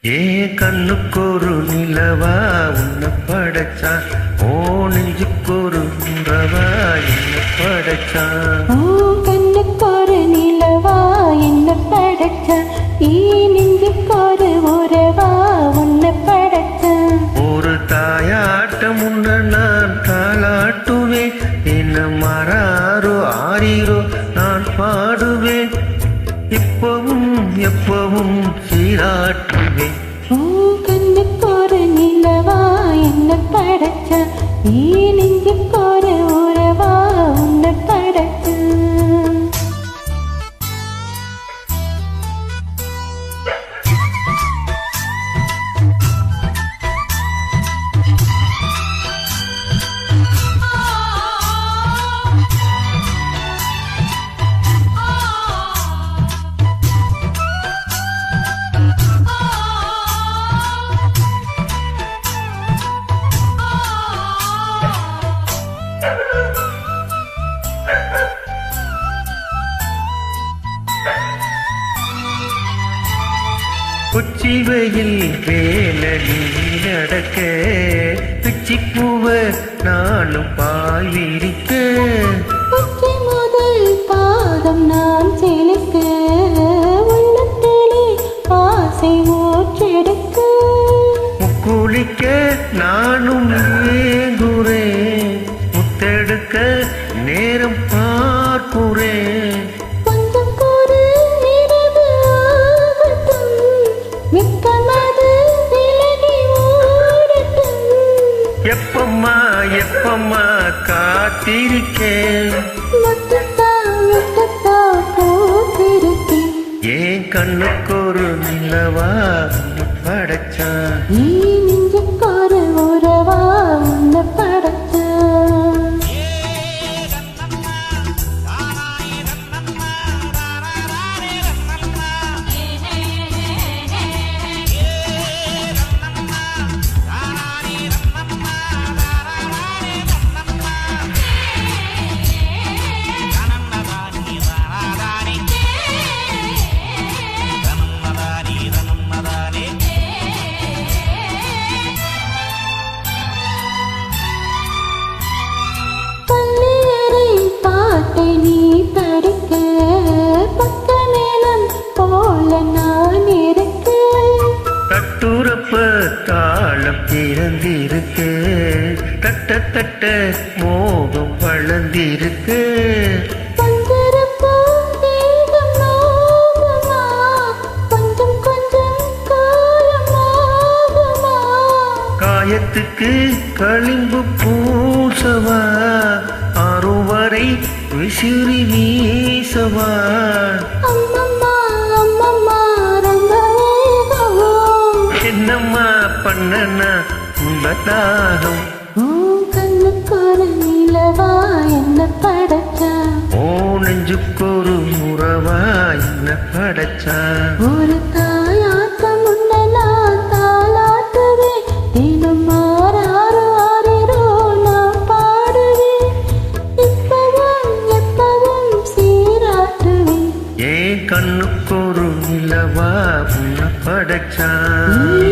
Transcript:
ஏ கண்ணுக்கொரு நிலவா உன்னை படைச்சான், ஓ நெஞ்சுக்கொரு உறவா என்ன படைச்சான். ஓ கண்ணுக்கொரு நிலவா என்ன படைச்சான், ஈ நெஞ்சுக்கொரு உறவா உன்னை படைச்சான். ஒரு தாயாட்டம் உன்னை நான் தாளாட்டுவேன், என்ன மாறாரோ ஆறீரோ நான் பாடுவேன், இப்பவும் எப்பவும் சீராட்டுவேன். ஓ கண்ணுக்கொரு நிலவா என்ன படைச்சான், ஈ நெஞ்சுக்கொரு உறவா உன்னை படைச்சான். உச்சி வெயில் வேலடி நடக்க, பிச்சி பூவ நானும் பால் விரிக்க, உச்சி முதல் பாதம் நான் செலுக்க, உள்ளத்திலே ஆசை ஊற்றெடுக்க, முக்குளிக்க நானும் ஏங்குறேன், முத்தெடுக்க நேரம் பார்க்குறேன். கொஞ்சம் கூறு இரவு ஆகட்டும், வெட்கமது விலகி ஓடட்டும். எப்பம்மா எப்பம்மா காத்திருக்கேன், முத்தத்தா முத்தத்தா பூத்திருக்கேன். ஏன் கண்ணுக்கொரு நிலவா உன்னை படைச்சான். ஈ நெஞ்சுக்கொரு உறவா உன்னை படைச்சான். பாட்டை நீ படிக்க, பக்கமேளம் போல நான் இருக்க, தட்டுறப்ப தாளம் திறந்திருக்கு, தட்ட தட்ட மோகம் வளர்ந்திருக்கு. பஞ்சரப்போ தேகம் நோகுமா, கொஞ்சம் கொஞ்சம் காலமாகுமா, காயத்துக்கு களிம்பு பூசவா, ஆறுவரை விசிறி வீசவா. அம்மம்மா அம்மம்மா ரொம்ப வேகவும், என்னம்மா பண்ணனா உன்பதாகம். ஓ கண்ணுக்கொரு நிலவா என்ன படைச்சான், ஓ நெஞ்சுக்கொரு உறவா என்ன படைச்சான். ஒரு தாயாட்டம் உன்னை நான் தாளாட்டுவேன், தினம் மாறாரோ ஆறிரோ நான் பாடுவேன், இப்பவும் எப்பவும் சீராட்டுவேன். ஏன் கண்ணுக்கொரு நிலவா உன்னை படைச்சான். நீ